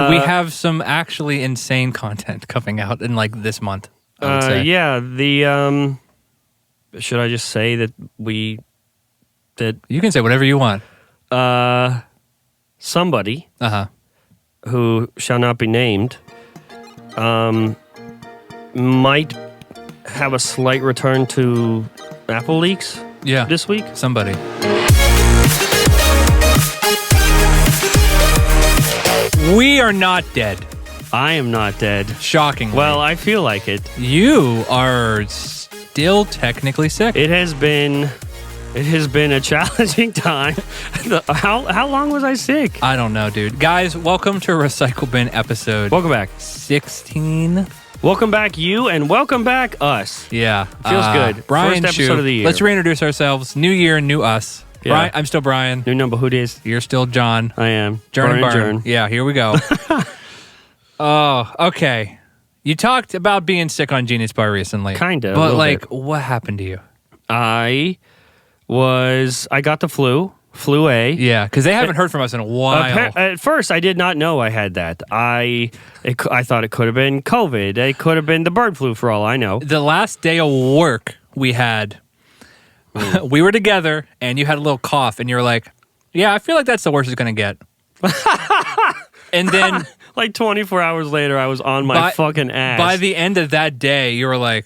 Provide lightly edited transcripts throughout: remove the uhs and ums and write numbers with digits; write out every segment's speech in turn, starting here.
And we have some actually insane content coming out in like this month, I would say. Yeah, the should I just say that You can say whatever you want. Somebody Uh-huh. who shall not be named might have a slight return to Apple leaks Yeah. this week. Somebody. We are not dead. I am not dead. Shockingly. Well, I feel like it. You are still technically sick. It has been a challenging time. How long was I sick? I don't know, dude. Guys, welcome to Recycle Bin episode Welcome back. 16. Welcome back, you, and welcome back, us. Yeah. Feels good. Brian First episode Shu. of the year. Let's reintroduce ourselves. New year, new us. Yeah. Brian, I'm still Brian. New number, who it is? You're still John. I am. Jern and Jern. Bern. Yeah, here we go. Oh, okay. You talked about being sick on Genius Bar recently. Kinda, a But little like, bit. what happened to you? I got the flu A. Yeah, because they haven't heard from us in a while. At first, I did not know I had that. I thought it could have been COVID. It could have been the bird flu for all I know. The last day of work we had, we were together, and you had a little cough, and you were like, yeah, I feel like that's the worst it's going to get. And then Like 24 hours later, I was on my fucking ass. by the end of that day, you were like,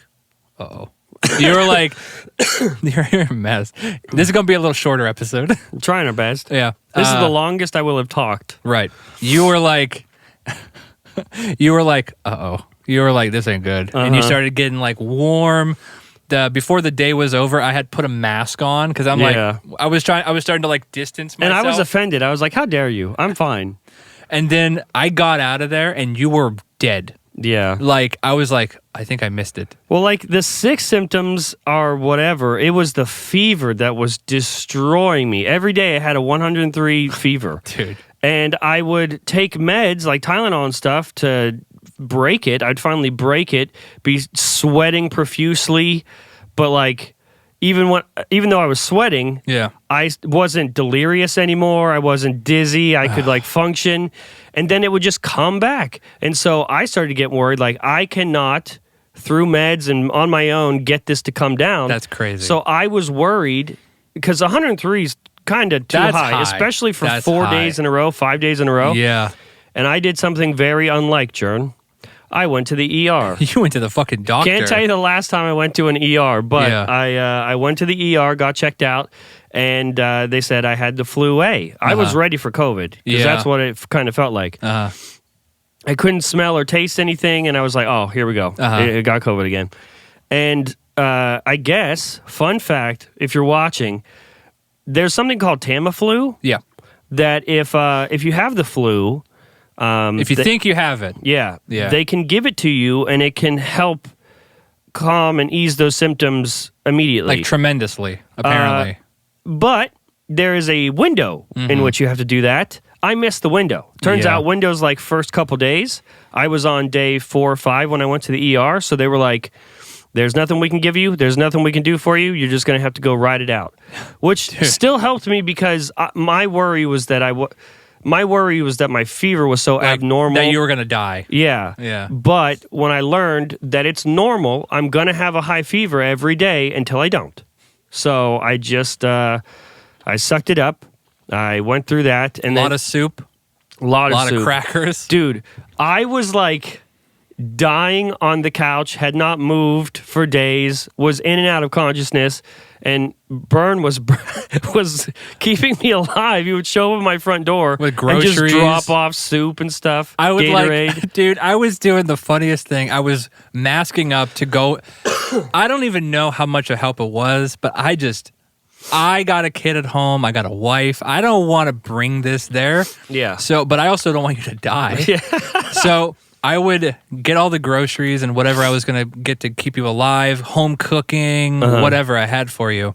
uh-oh. You were like, you're a mess. This is going to be a little shorter episode. I'm trying our best. Yeah. This is the longest I will have talked. Right. You were like, uh-oh. You were like, this ain't good. And you started getting like warm. Before the day was over, I had put a mask on because I'm like, I was starting to like distance myself. And I was offended. I was like, how dare you? I'm fine. And then I got out of there and you were dead. Yeah. Like, I was like, I think I missed it. Well, like the sick symptoms are whatever. It was the fever that was destroying me. Every day I had a 103 fever. Dude. And I would take meds like Tylenol and stuff to break it. I'd finally break it, be sweating profusely, but like even though I was sweating, Yeah. I wasn't delirious anymore. I wasn't dizzy. I could like function, and then it would just come back. And so I started to get worried. Like I cannot, through meds and on my own, get this to come down. That's crazy. So I was worried because 103 is kind of too high, especially for 4 days in a row, 5 days in a row. Yeah. And I did something very unlike Jern. I went to the ER. You went to the fucking doctor. Can't tell you the last time I went to an ER, but Yeah. I went to the ER, got checked out, and they said I had the flu A. I was ready for COVID because that's what it kind of felt like. Uh-huh. I couldn't smell or taste anything, and I was like, oh, here we go. It got COVID again. And I guess, fun fact, if you're watching, there's something called Tamiflu Yeah. that if you have the flu... If you think you have it. Yeah. Yeah. They can give it to you, and it can help calm and ease those symptoms immediately. Like tremendously, apparently. But there is a window in which you have to do that. I missed the window. Turns out window's like first couple days. I was on day 4 or 5 when I went to the ER, so they were like, there's nothing we can give you. There's nothing we can do for you. You're just going to have to go ride it out. Which still helped me because my worry was that my fever was so abnormal. That you were going to die. Yeah. Yeah. But when I learned that it's normal, I'm going to have a high fever every day until I don't. So I just, I sucked it up. I went through that. And a lot of soup. A lot of soup. crackers. Dude, I was like dying on the couch, had not moved for days, was in and out of consciousness, and Bern was keeping me alive. He would show up at my front door with groceries, and just drop off soup and stuff. I would Gatorade. dude, I was doing the funniest thing. I was masking up to go. I don't even know how much of help it was, but I got a kid at home. I got a wife. I don't want to bring this there. Yeah. So, but I also don't want you to die. Yeah. So I would get all the groceries and whatever I was going to get to keep you alive, home cooking, whatever I had for you.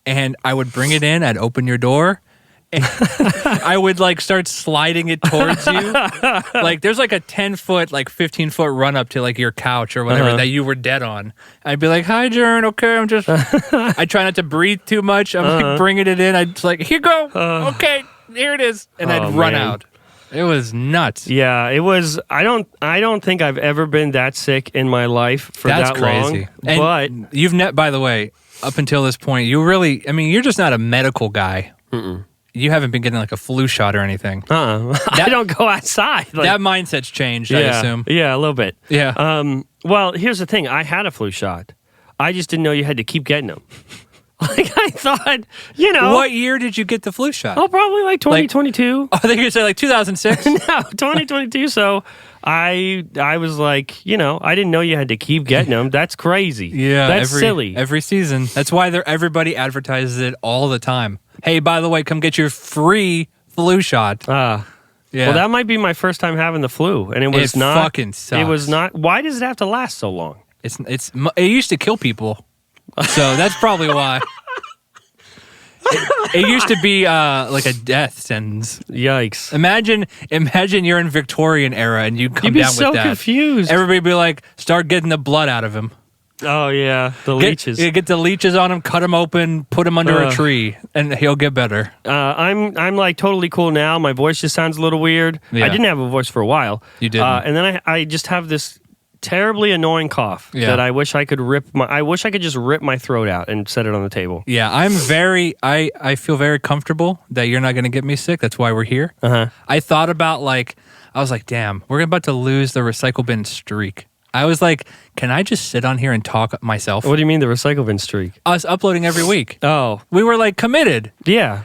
And I would bring it in. I'd open your door. And I would like start sliding it towards you. Like there's like a 10-foot, like 15-foot run up to like your couch or whatever that you were dead on. I'd be like, hi, Jern. Okay, I'm just, I try not to breathe too much. I'm like bringing it in. I'd like, here you go. Okay, here it is. And I'd run out. It was nuts. Yeah, it was. I don't think I've ever been that sick in my life for That's that crazy. long. But you've by the way, up until this point, you're just not a medical guy. You haven't been getting like a flu shot or anything. I don't go outside. Like, that mindset's changed, I assume. Yeah, a little bit. Yeah. Well, here's the thing. I had a flu shot. I just didn't know you had to keep getting them. Like, I thought, What year did you get the flu shot? Oh, probably like 2022. I think you said like 2006. No, 2022. So I was like, I didn't know you had to keep getting them. That's crazy. Yeah. That's silly. Every season. That's why everybody advertises it all the time. Hey, by the way, come get your free flu shot. Yeah. Well, that might be my first time having the flu, and it was not. It fucking sucks. It was not. Why does it have to last so long? It used to kill people, so that's probably why. It used to be like a death sentence. Yikes! Imagine you're in Victorian era and you come down with that. You'd be so confused. Everybody be like, start getting the blood out of him. Oh yeah, the leeches. Get the leeches on him, cut him open, put him under a tree, and he'll get better. I'm like totally cool now. My voice just sounds a little weird. Yeah. I didn't have a voice for a while. You didn't. And then I just have this terribly annoying cough that I wish I could just rip my throat out and set it on the table. Yeah, I feel very comfortable that you're not going to get me sick. That's why we're here. I thought about I was like, damn, we're about to lose the recycle bin streak. I was like, can I just sit on here and talk myself? What do you mean the recycle bin streak? Us uploading every week. Oh. We were like committed. Yeah.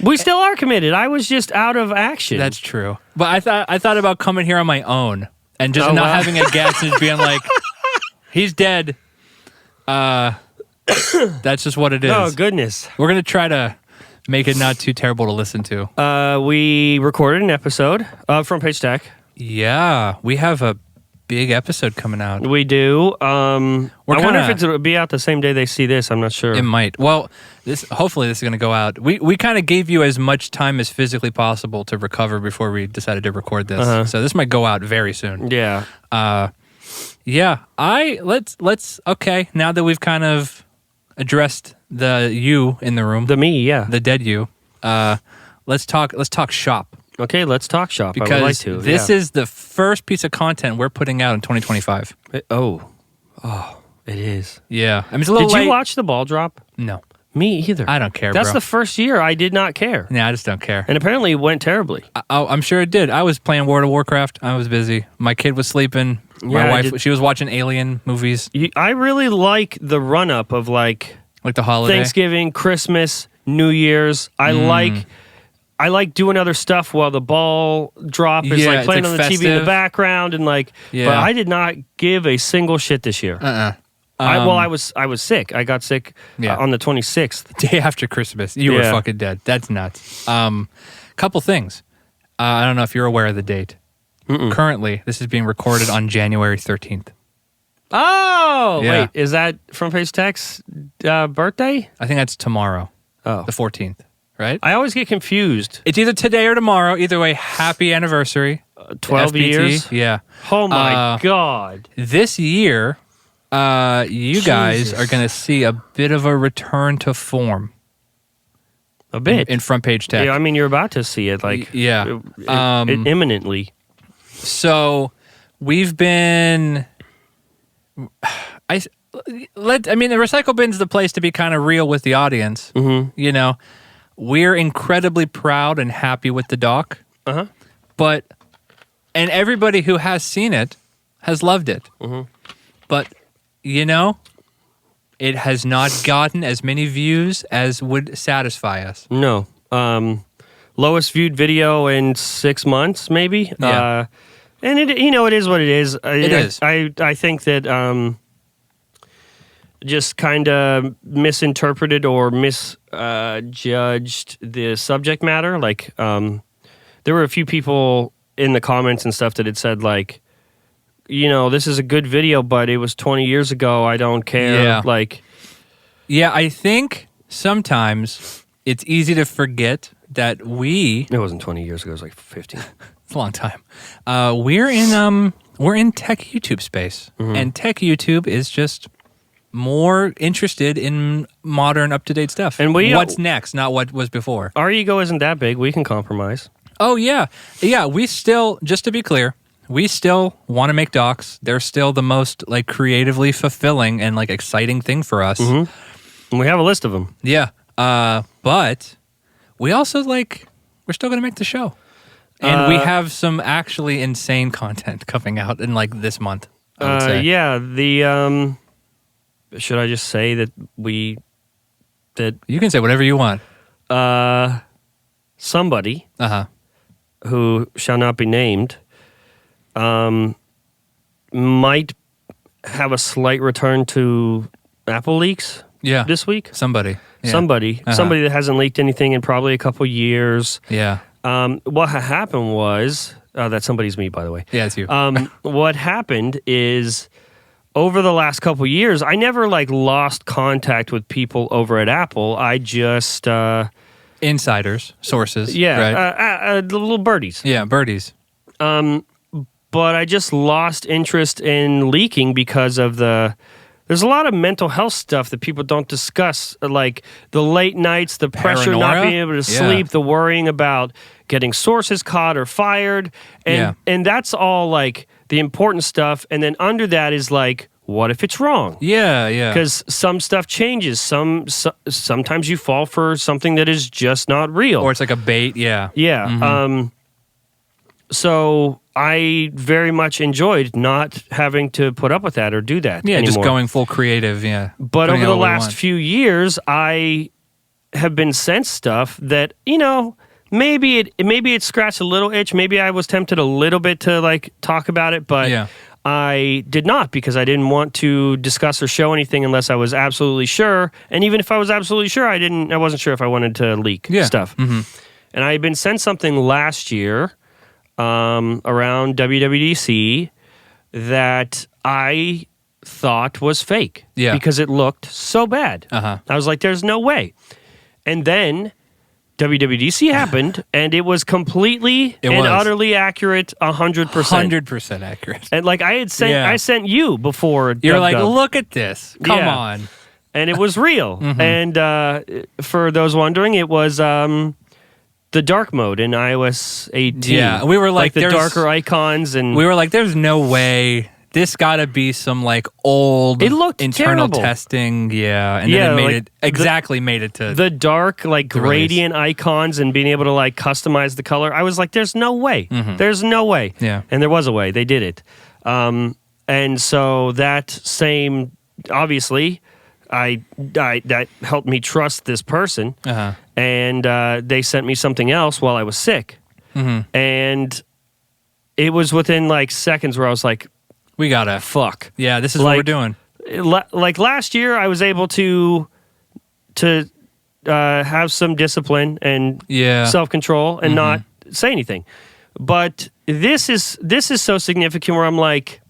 We still are committed. I was just out of action. That's true. But I thought about coming here on my own and just not having a guest and being like, he's dead. That's just what it is. Oh, goodness. We're going to try to make it not too terrible to listen to. We recorded an episode of Front Page Tech. Yeah. We have a big episode coming out. We do. I wonder if it'll be out the same day they see this. I'm not sure. It might. Well, hopefully this is going to go out. We kind of gave you as much time as physically possible to recover before we decided to record this. So this might go out very soon. Yeah. Yeah. Let's okay, now that we've kind of addressed the you in the room. The me, yeah. The dead you. Let's talk shop. Okay, let's talk shop. Because I would like to. This is the first piece of content we're putting out in 2025. Oh, it is. Yeah. I mean, it's a little late. Did you watch the ball drop? No. Me either. I don't care, That's bro. the first year I did not care. Yeah, I just don't care. And apparently it went terribly. I'm sure it did. I was playing World of Warcraft. I was busy. My kid was sleeping. My wife, she was watching Alien movies. I really like the run-up of like the holiday. Thanksgiving, Christmas, New Year's. I like doing other stuff while the ball drop is like playing on the festive. TV in the background and but I did not give a single shit this year. I was sick. I got sick on the 26th. Day after Christmas. You were fucking dead. That's nuts. Couple things. I don't know if you're aware of the date. Currently, this is being recorded on January 13th. Oh, wait. Is that Front Page Tech's birthday? I think that's tomorrow. Oh. The 14th. Right? I always get confused. It's either today or tomorrow. Either way, happy anniversary. 12 FPT. years? Yeah. Oh, my God. This year, you guys are going to see a bit of a return to form. A bit. In Front Page Tech. Yeah, I mean, you're about to see it, imminently. So, we've been... the recycle bin's the place to be kind of real with the audience. You know, we're incredibly proud and happy with the doc. And everybody who has seen it has loved it. But, it has not gotten as many views as would satisfy us. No. Lowest viewed video in 6 months, maybe. Yeah. And it is what it is. It is. I think that just kind of misinterpreted or misjudged the subject matter. Like, there were a few people in the comments and stuff that had said, like, this is a good video, but it was 20 years ago. I don't care. Yeah. I think sometimes it's easy to forget that it wasn't 20 years ago. It was like 15. It's a long time. We're in tech YouTube space, and tech YouTube is just more interested in modern, up to date stuff. And what's next, not what was before. Our ego isn't that big. We can compromise. Oh, yeah. Yeah, we still, just to be clear, we still want to make docs. They're still the most like creatively fulfilling and like exciting thing for us. And we have a list of them. Yeah. But we also like, we're still going to make the show. And we have some actually insane content coming out in like this month, I would say. Yeah, should I just say that You can say whatever you want. Somebody Uh-huh. who shall not be named might have a slight return to Apple leaks Yeah. this week. Somebody. Yeah. Somebody that hasn't leaked anything in probably a couple years. Yeah. What happened was that somebody's me, by the way. Yeah, it's you. What happened is over the last couple years, I never like lost contact with people over at Apple. I just Insiders, sources. yeah, Right? the little birdies. Yeah, birdies. But I just lost interest in leaking because of there's a lot of mental health stuff that people don't discuss, like the late nights, the pressure not Paranoia? being able to sleep, the worrying about getting sources caught or fired. And that's all like the important stuff. And then under that is like, what if it's wrong? Yeah, yeah. Because some stuff changes. Sometimes you fall for something that is just not real. Or it's like a bait, yeah. Yeah. Mm-hmm. So I very much enjoyed not having to put up with that or do that Yeah, anymore. just going full creative, yeah. But Putting over out the what we last want. few years, I have been sent stuff that, you know, maybe it scratched a little itch. Maybe I was tempted a little bit to like talk about it, but Yeah. I did not because I didn't want to discuss or show anything unless I was absolutely sure. And even if I was absolutely sure, I wasn't sure if I wanted to leak stuff. Mm-hmm. And I had been sent something last year around WWDC that I thought was fake because it looked so bad. Uh-huh. I was like, there's no way. And then WWDC happened, and it was completely utterly accurate, 100%. 100% accurate. And like I sent you before. You're like, Dub. look at this. Come Yeah. on. And it was real. And for those wondering, it was the dark mode in iOS 18. Yeah, we were like the there's- darker icons, and We were like, there's no way. This got to be some like old It looked internal terrible. testing. Yeah. And Yeah, then it like made it to. the dark like the release. gradient icons and being able to like customize the color. I was like, there's no way. There's no way. Yeah. And there was a way. They did it. And so that same, obviously, that helped me trust this person. Uh-huh. And they sent me something else while I was sick. And it was within like seconds where I was like, We got to. fuck. Yeah, this is what we're doing. Like last year, I was able to have some discipline and self-control and not say anything. But this is so significant where I'm like,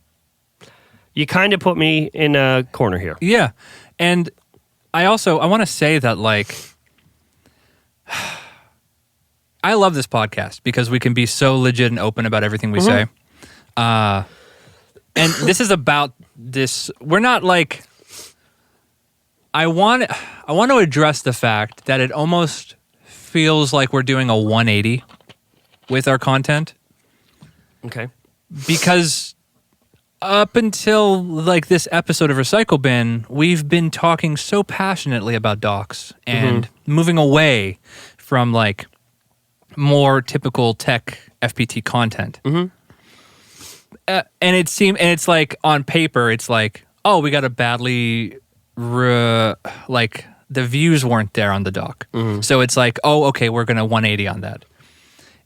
you kind of put me in a corner here. Yeah. And I want to say that like I love this podcast because we can be so legit and open about everything we say. And this is about this. We're not like. I want to address the fact that it almost feels like we're doing a 180 with our content Okay. because up until like this episode of Recycle Bin, we've been talking so passionately about docs and moving away from like more typical tech FPT content. And it's like on paper, it's like, oh, we got a badly, like the views weren't there on the doc. So it's like, oh, okay, we're going to 180 on that.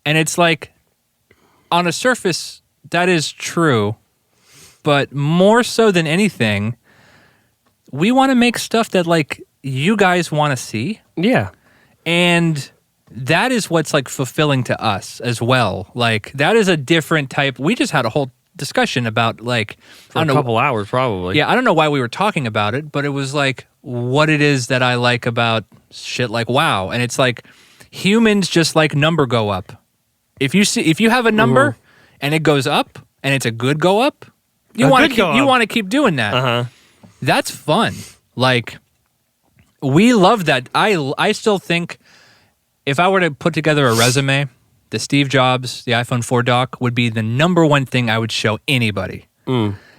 And it's like, on a surface, that is true. But more so than anything, we want to make stuff that like you guys want to see. Yeah. And that is what's like fulfilling to us as well. Like that is a different type. We just had a whole discussion about like For a couple hours, probably. Yeah, I don't know why we were talking about it, but it was like what it is that I like about shit like WoW. And it's like humans just like number go up. If you have a number and it goes up and it's a good go up, you want to keep doing that. That's fun. Like we love that. I still think if I were to put together a resume the Steve Jobs, the iPhone 4 dock would be the number one thing I would show anybody.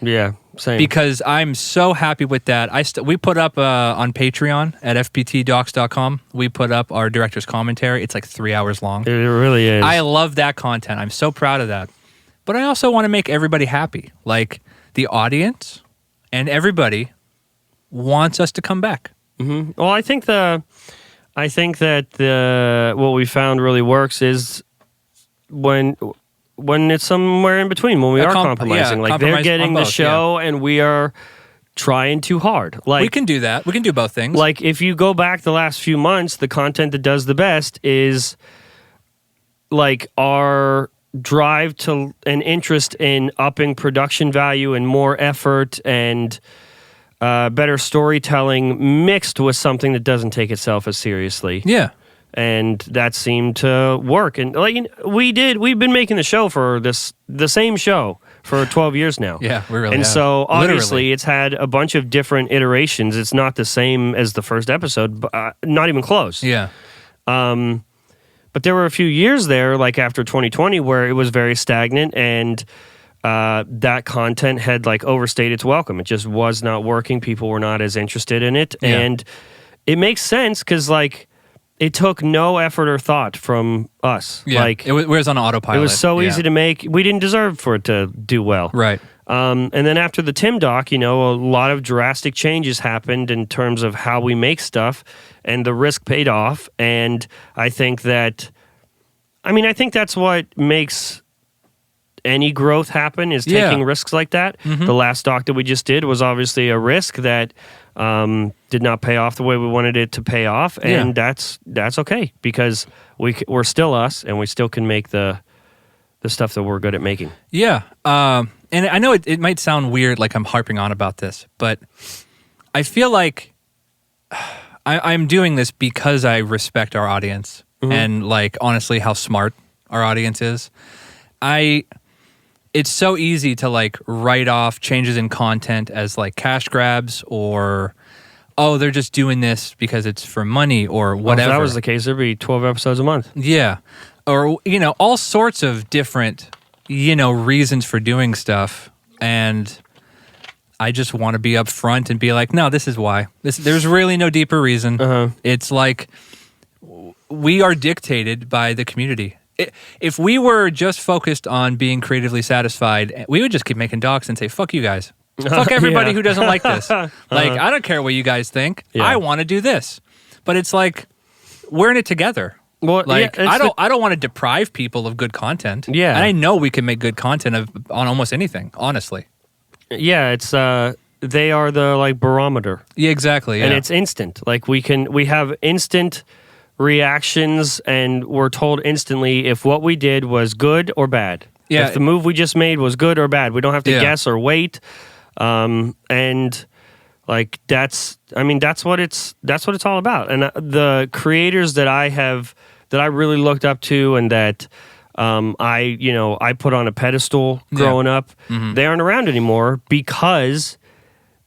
Yeah, same. Because I'm so happy with that. We put up on Patreon at fptdocs.com, we put up our director's commentary. It's like 3 hours long. It really is. I love that content. I'm so proud of that. But I also want to make everybody happy. Like the audience and everybody wants us to come back. Mm-hmm. Well, I think that what we found really works is when it's somewhere in between, when we are compromising. Yeah, like they're getting the show and we are trying too hard. Like we can do that. We can do both things. Like if you go back the last few months, the content that does the best is like our drive to an interest in upping production value and more effort and better storytelling mixed with something that doesn't take itself as seriously. Yeah. And that seemed to work. And like we've been making the show for the same show for 12 years now. Yeah, we really And have. so obviously Literally. it's had a bunch of different iterations. It's not the same as the first episode, but not even close. Yeah. But there were a few years there, like after 2020, where it was very stagnant and that content had like overstayed its welcome. It just was not working. People were not as interested in it. Yeah. And it makes sense because like it took no effort or thought from us. Yeah. Like it was on autopilot. it was so easy to make. We didn't deserve for it to do well. Right. And then after the Tim doc, a lot of drastic changes happened in terms of how we make stuff, and the risk paid off. And I think that's what makes any growth happen is taking risks like that. Mm-hmm. The last doc that we just did was obviously a risk that did not pay off the way we wanted it to pay off, and that's okay because we're still us, and we still can make the stuff that we're good at making. Yeah. And I know it might sound weird, like I'm harping on about this, but I feel like I'm doing this because I respect our audience and like honestly how smart our audience is. It's so easy to like write off changes in content as like cash grabs or, oh, they're just doing this because it's for money or whatever. If that was the case, there'd be 12 episodes a month. Yeah. Or, all sorts of different, reasons for doing stuff. And I just want to be upfront and be like, no, this is why. There's really no deeper reason. It's like we are dictated by the community. If we were just focused on being creatively satisfied, we would just keep making docs and say, fuck you guys. Fuck everybody who doesn't like this. Like, I don't care what you guys think. Yeah. I want to do this. But it's like, we're in it together. Well, like I don't want to deprive people of good content. Yeah. And I know we can make good content on almost anything, honestly. Yeah, it's they are the like barometer. Yeah, exactly. Yeah. And it's instant. Like we have instant reactions, and we're told instantly if what we did was good or bad. Yeah. If the move we just made was good or bad. We don't have to guess or wait. And like that's what it's all about. And the creators that I really looked up to and that I put on a pedestal growing up, they aren't around anymore because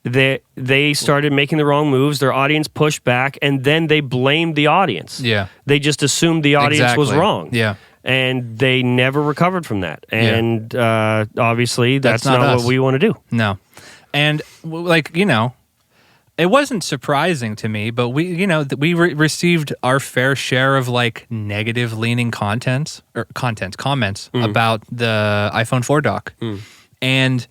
they started making the wrong moves. Their audience pushed back, and then they blamed the audience. Yeah, they just assumed the audience was wrong. Yeah, and they never recovered from that. And obviously, that's not what we want to do. No, and it wasn't surprising to me, but we received our fair share of like negative leaning comments about the iPhone 4 dock, and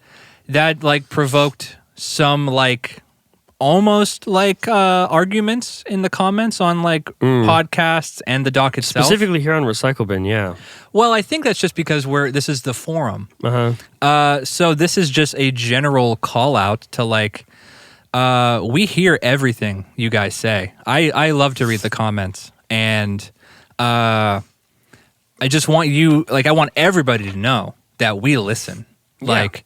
that like provoked some like almost like arguments in the comments on like podcasts and the doc itself. Specifically here on Recycle Bin, yeah. Well, I think that's just because this is the forum. So this is just a general call out to like, we hear everything you guys say. I love to read the comments, and I just want I want everybody to know that we listen. Yeah. Like,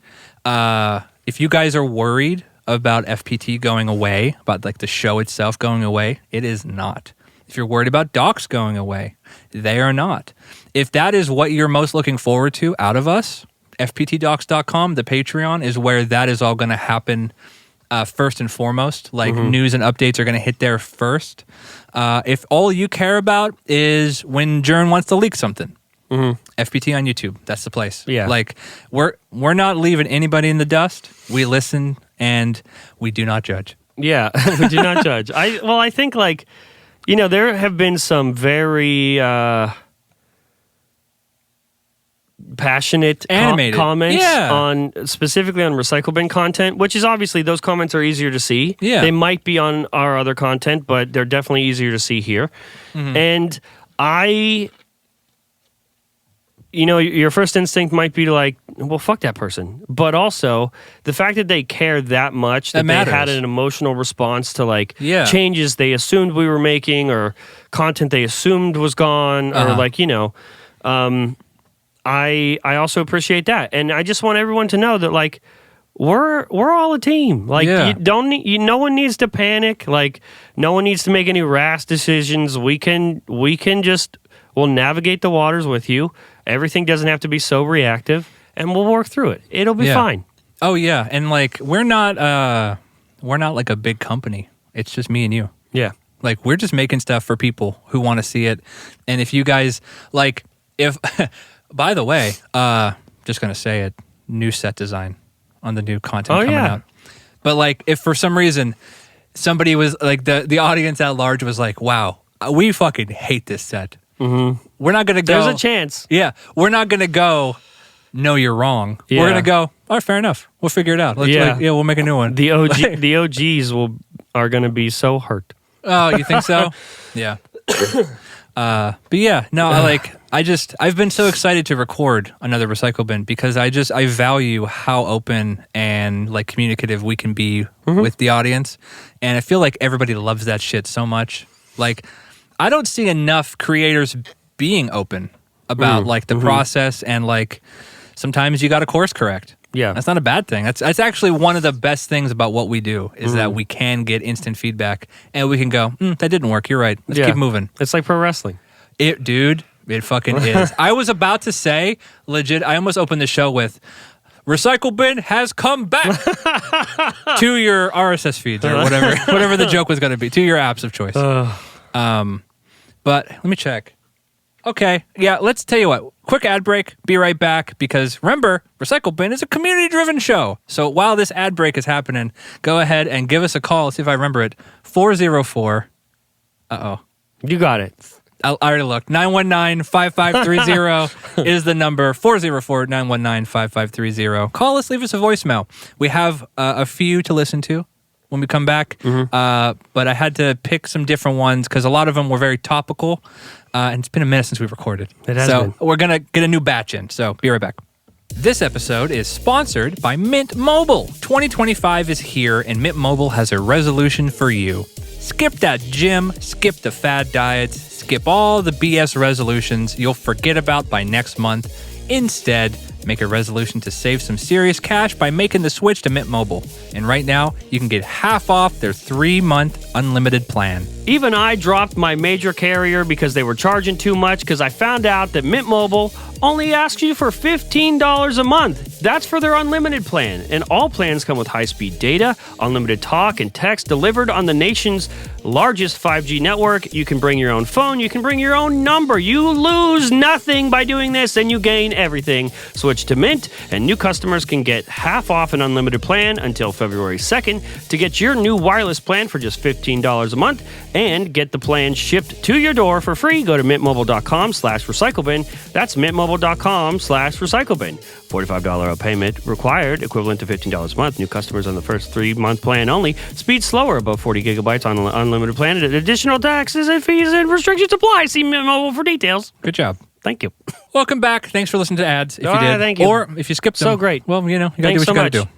if you guys are worried about FPT going away, about like the show itself going away, it is not. If you're worried about docs going away, they are not. If that is what you're most looking forward to out of us, fptdocs.com, the Patreon, is where that is all going to happen first and foremost. Like news and updates are going to hit there first. If all you care about is when Jern wants to leak something, FPT on YouTube. That's the place. Yeah. Like we're not leaving anybody in the dust. We listen and we do not judge. Yeah, we do not judge. I think like, there have been some very passionate animated comments specifically on Recycle Bin content, which is obviously those comments are easier to see. Yeah. They might be on our other content, but they're definitely easier to see here. And your first instinct might be like, well, fuck that person. But also, the fact that they care that much, that they had an emotional response to like changes they assumed we were making or content they assumed was gone or I also appreciate that. And I just want everyone to know that like we're all a team. Like no one needs to panic. Like no one needs to make any rash decisions. We'll navigate the waters with you. Everything doesn't have to be so reactive, and we'll work through it. It'll be fine. Oh yeah, and like we're not like a big company. It's just me and you. Yeah. Like we're just making stuff for people who want to see it. And if you guys like by the way, just gonna say it, new set design on the new content coming out. But like if for some reason somebody was like the audience at large was like, wow, we fucking hate this set. Mm-hmm. We're not going to go. There's a chance. Yeah. We're not going to go, no, you're wrong. Yeah. We're going to go, all right, fair enough. We'll figure it out. We'll make a new one. The OGs are going to be so hurt. Oh, you think so? Yeah. But yeah, no, I've been so excited to record another Recycle Bin because I value how open and like communicative we can be with the audience. And I feel like everybody loves that shit so much. Like, I don't see enough creators being open about like the process and like sometimes you got to course correct. Yeah. That's not a bad thing. That's actually one of the best things about what we do is that we can get instant feedback and we can go, that didn't work. You're right. Let's keep moving. It's like pro wrestling. It fucking is. I was about to say, legit, I almost opened the show with, Recycle Bin has come back to your RSS feeds or whatever the joke was going to be, to your apps of choice. But let me check. Okay, yeah, let's tell you what. Quick ad break, be right back, because remember, Recycle Bin is a community-driven show. So while this ad break is happening, go ahead and give us a call. Let's see if I remember it. 404. Uh-oh. You got it. I already looked. 919-5530 is the number. 404-919-5530. Call us, leave us a voicemail. We have a few to listen to when we come back. But I had to pick some different ones because a lot of them were very topical. And it's been a minute since we've recorded. It has been. We're going to get a new batch in. So be right back. This episode is sponsored by Mint Mobile. 2025 is here, and Mint Mobile has a resolution for you. Skip that gym, skip the fad diets, skip all the BS resolutions you'll forget about by next month. Instead, make a resolution to save some serious cash by making the switch to Mint Mobile. And right now, you can get half off their 3-month unlimited plan. Even I dropped my major carrier because they were charging too much because I found out that Mint Mobile only asks you for $15 a month. That's for their unlimited plan. And all plans come with high-speed data, unlimited talk and text delivered on the nation's largest 5G network. You can bring your own phone. You can bring your own number. You lose nothing by doing this, and you gain everything. Switch to Mint, and new customers can get half off an unlimited plan until February 2nd. To get your new wireless plan for just $15 a month and get the plan shipped to your door for free, go to mintmobile.com/recyclebin. That's mintmobile.com/recyclebin. $45 payment required, equivalent to $15 a month. New customers on the first 3-month plan only. Speed slower, above 40 gigabytes on unlimited plan. Additional taxes and fees and restrictions apply. See Mint Mobile for details. Good job. Thank you. Welcome back. Thanks for listening to ads. If you did, thank you. Or if you skipped them, So great. Well, you gotta Thanks do what so you gotta much. do.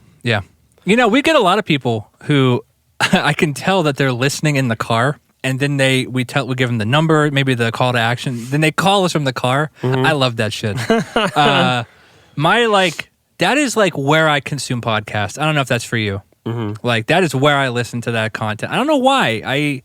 Yeah. We get a lot of people who I can tell that they're listening in the car, and then we give them the number, maybe the call to action. Then they call us from the car. I love that shit. That is like where I consume podcasts. I don't know if that's for you. Like that is where I listen to that content. I don't know why. I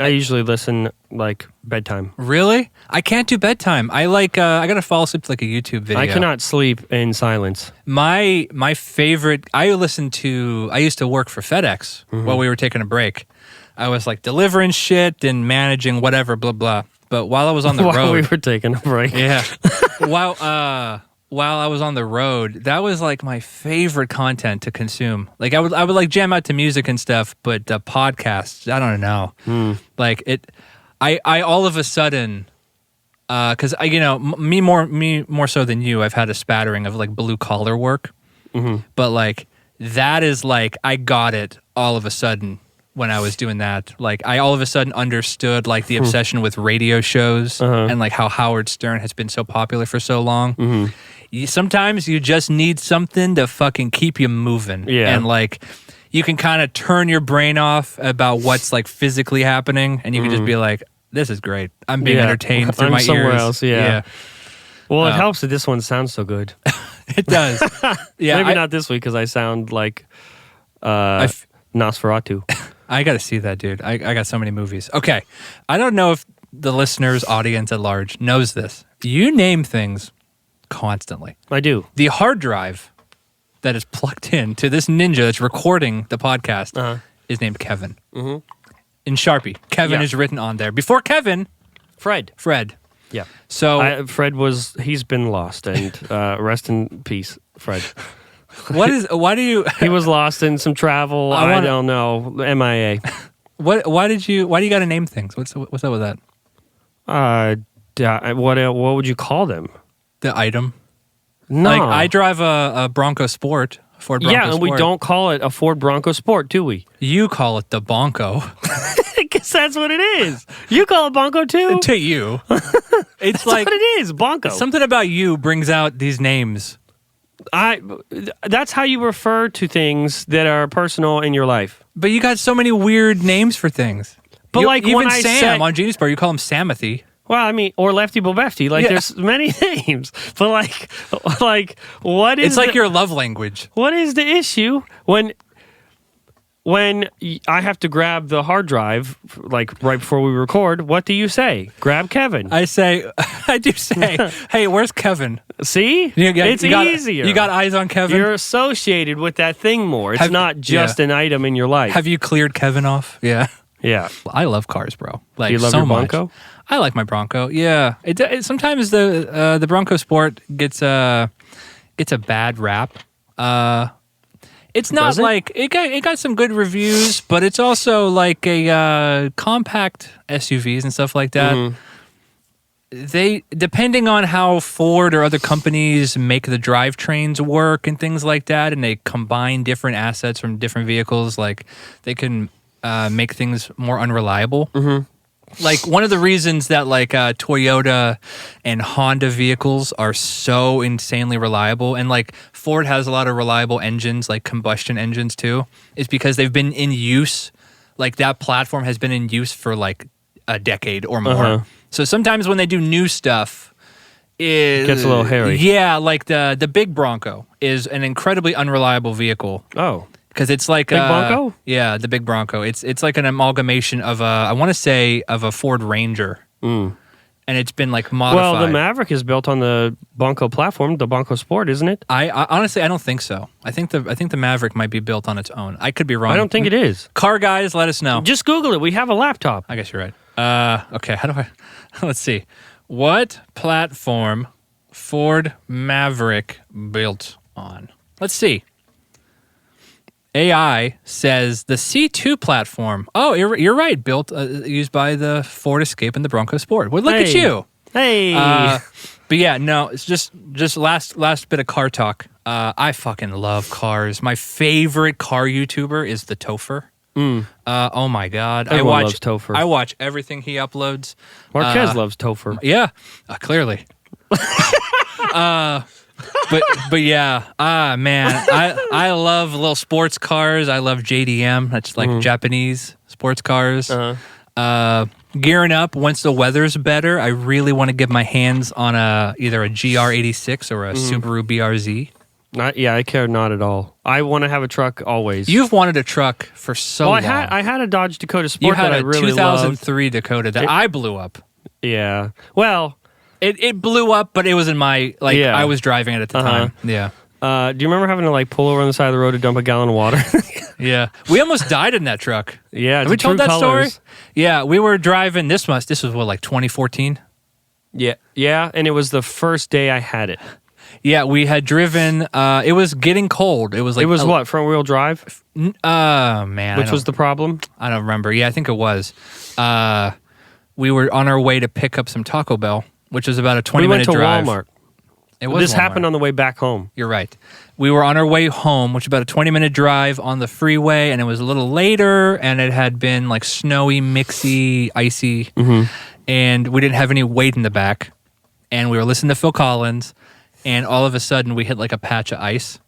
usually listen like bedtime. Really? I can't do bedtime. I gotta fall asleep to like a YouTube video. I cannot sleep in silence. My favorite. I used to work for FedEx while we were taking a break. I was like delivering shit and managing whatever, blah blah. but while I was on the While road, we were taking a break. yeah, while I was on the road, that was like my favorite content to consume. Like I would like jam out to music and stuff, but podcasts, I don't know. Like it, I all of a sudden, because I, me more so than you, I've had a spattering of like blue collar work, but like that is like I got it all of a sudden when I was doing that. Like I all of a sudden understood like the obsession with radio shows and like how Howard Stern has been so popular for so long. Sometimes you just need something to fucking keep you moving. Yeah. And like you can kind of turn your brain off about what's like physically happening, and you can just be like, this is great. I'm being entertained through I'm my somewhere ears. else, yeah. Well, it helps that this one sounds so good. It does. Yeah. Maybe not this week because I sound like Nosferatu. I got to see that, dude. I got so many movies. Okay. I don't know if the listeners, audience at large, knows this. You name things constantly. I do. The hard drive that is plugged in to this ninja that's recording the podcast is named Kevin. In Sharpie. Kevin is written on there. Before Kevin, Fred. Yeah. So he's been lost, and rest in peace, Fred. why do you He was lost in some travel. I don't know. MIA. Why do you got to name things? What's up with that? What would you call them? The item. No. Like I drive a Bronco Sport, Ford Bronco Sport. Yeah, and we don't call it a Ford Bronco Sport, do we? You call it the Bonko. I guess that's what it is. You call it Bonko too? To you. It's That's like what it is, Bonko. something about you brings out these names. That's how you refer to things that are personal in your life. But you got so many weird names for things. But like even when I Sam said, on Genius Bar, you call him Samothy. well, I mean, or Lefty Bobefty. Like, there's many names. But like, what is? It's like your love language. What is the issue when I have to grab the hard drive, like right before we record? What do you say? Grab Kevin. I do say, hey, where's Kevin? See? It's easier. You got eyes on Kevin? You're associated with that thing more. It's not just an item in your life. Have you cleared Kevin off? Yeah. Yeah. I love cars, bro. Like, do you love so your much. Bronco? I like my Bronco. Yeah. It sometimes the Bronco Sport gets a bad rap. It's not like it got some good reviews, but it's also like a compact SUVs and stuff like that. They, depending on how Ford or other companies make the drivetrains work and things like that, and they combine different assets from different vehicles, like they can make things more unreliable. Like one of the reasons that like Toyota and Honda vehicles are so insanely reliable, and like Ford has a lot of reliable engines, like combustion engines too, is because they've been in use. Like that platform has been in use for like a decade or more. So sometimes when they do new stuff, it gets a little hairy. Yeah, like the big Bronco is an incredibly unreliable vehicle. Oh. Because it's like Big Bronco? Yeah, the big Bronco. It's like an amalgamation of a Ford Ranger, and it's been like modified. Well, the Maverick is built on the Bronco platform, the Bronco Sport, isn't it? I honestly I don't think so. I think the Maverick might be built on its own. I could be wrong. I don't think it is. Car guys, let us know. Just Google it. We have a laptop. I guess you're right. Okay, how do I? Let's see. What platform Ford Maverick built on? Let's see. AI says the C2 platform. Oh, you're right. Built, used by the Ford Escape and the Bronco Sport. Well, look at you. Hey. But yeah, no, it's just last bit of car talk. I fucking love cars. My favorite car YouTuber is the Topher. Oh my God. Everyone loves Topher. I watch everything he uploads. Marquez loves Topher. Yeah, clearly. But yeah, man, I love little sports cars. I love JDM. That's like Japanese sports cars. Gearing up once the weather's better. I really want to get my hands on either a GR86 or a Subaru BRZ. I care not at all. I want to have a truck always. You've wanted a truck for so long. I had a Dodge Dakota Sport you had that I a really 2003 Dakota that I blew up. Yeah. Well, it blew up, but it was in my I was driving it at the time. Yeah. Do you remember having to like pull over on the side of the road to dump a gallon of water? Yeah. We almost died in that truck. Yeah. Have we told that story? Yeah. We were driving. This was what, like 2014? Yeah. Yeah. And it was the first day I had it. Yeah. We had driven. It was getting cold. It was like. It was what? Front wheel drive? Man. Which was the problem? I don't remember. Yeah, I think it was. We were on our way to pick up some Taco Bell, which was about a 20-minute drive. We went to Walmart. It was This Walmart. happened on the way back home. You're right. We were on our way home, which was about a 20-minute drive on the freeway, and it was a little later, and it had been like snowy, mixy, icy, and we didn't have any weight in the back. And we were listening to Phil Collins, and all of a sudden we hit like a patch of ice,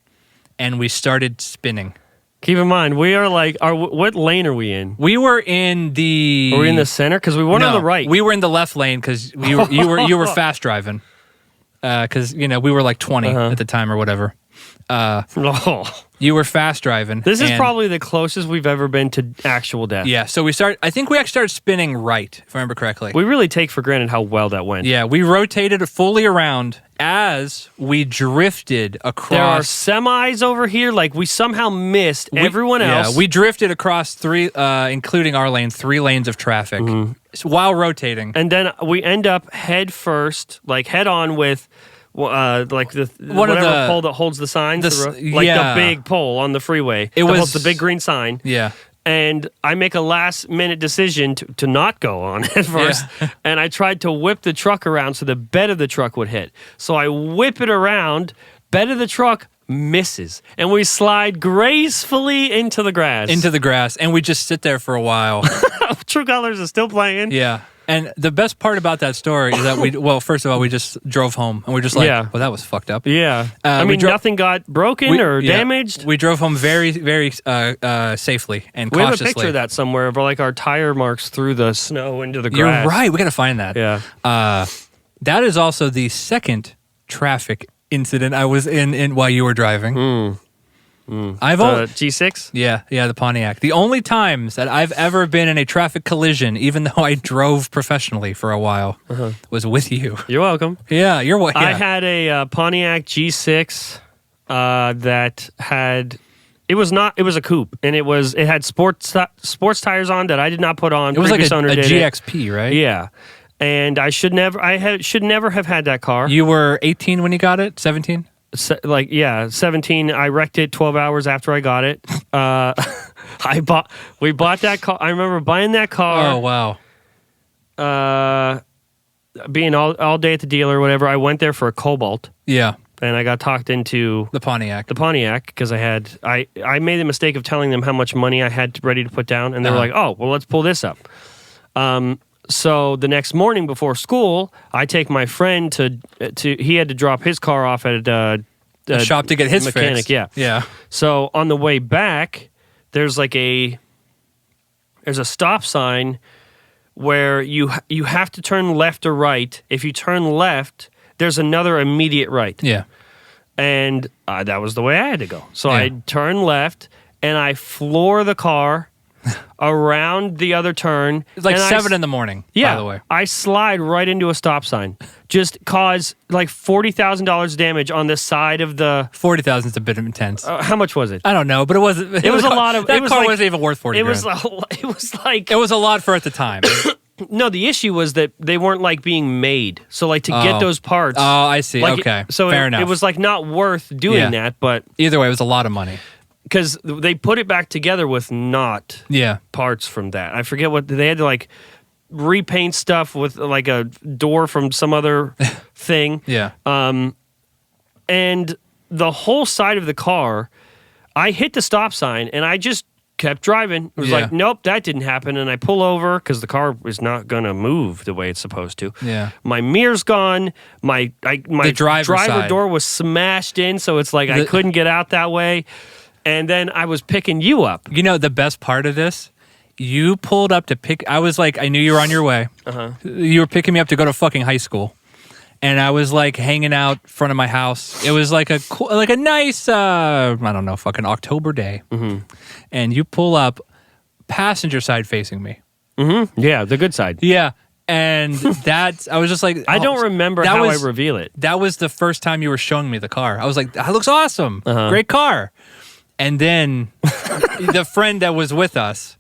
and we started spinning. Keep in mind, we are like, what lane are we in? We were in the... Are we in the center? Because we weren't on the right. We were in the left lane because you were fast driving. Because, we were like 20 at the time or whatever. You were fast driving. This is probably the closest we've ever been to actual death. Yeah, so I think we actually started spinning right, if I remember correctly. We really take for granted how well that went. Yeah, we rotated fully around as we drifted across. There are semis over here, like we somehow missed everyone else. Yeah, we drifted across three, including our lane, 3 lanes of traffic while rotating. And then we end up head first, like head on with... like the whatever pole that holds the signs, the big pole on the freeway. It was the big green sign. Yeah. And I make a last minute decision to not go on at first. Yeah. And I tried to whip the truck around so the bed of the truck would hit. So I whip it around, bed of the truck misses. And we slide gracefully into the grass. And we just sit there for a while. True Colors is still playing. Yeah. And the best part about that story is that first of all, we just drove home and we're just like, well, that was fucked up. Yeah. Nothing got broken or damaged. We drove home very, very safely and cautiously. We have a picture of that somewhere of like our tire marks through the snow into the grass. You're right. We got to find that. Yeah. That is also the second traffic incident I was in while you were driving. I've the G6? Yeah, the Pontiac. The only times that I've ever been in a traffic collision, even though I drove professionally for a while, was with you. You're welcome. Yeah, you're welcome. I had a Pontiac G6 that had... It was a coupe, and it had sports tires on that I did not put on. It was like a GXP, right? Yeah. And I should never have had that car. You were 18 when you got it? 17? 17. I wrecked it 12 hours after I got it. We bought that car. I remember buying that car. Oh, wow. Being all day at the dealer or whatever. I went there for a Cobalt. Yeah. And I got talked into the Pontiac because I made the mistake of telling them how much money I had ready to put down, and they were like, "Oh, well, let's pull this up." So the next morning before school, I take my friend to he had to drop his car off at a shop to get his mechanic. Fixed. Yeah. So on the way back, there's a stop sign where you have to turn left or right. If you turn left, there's another immediate right. Yeah. And that was the way I had to go. So I turn left and I floor the car around the other turn. It's like 7 in the morning, by the way. I slide right into a stop sign. Just cause like $40,000 damage on the side of the... 40,000 is a bit intense. How much was it? I don't know, but it wasn't... It was a lot of... That car wasn't even worth 40 It was like... It was a lot for at the time. No, the issue was that they weren't like being made. So like to get those parts... Oh, I see. Okay. So fair enough. It was like not worth doing that, but... Either way, it was a lot of money. Because they put it back together with not parts from that. I forget what they had to like repaint stuff with like a door from some other thing. Yeah. And the whole side of the car, I hit the stop sign and I just kept driving. It was like, nope, that didn't happen. And I pull over because the car is not going to move the way it's supposed to. Yeah. My mirror's gone. My driver door was smashed in, so it's like I couldn't get out that way. And then I was picking you up. You know, the best part of this, you pulled up to pick... I was like, I knew you were on your way. You were picking me up to go to fucking high school. And I was like hanging out front of my house. It was like a nice, I don't know, fucking October day. And you pull up passenger side facing me. Yeah, the good side. Yeah. And that's, I was just like... I don't remember how I reveal it. That was the first time you were showing me the car. I was like, that looks awesome. Great car. And then the friend that was with us,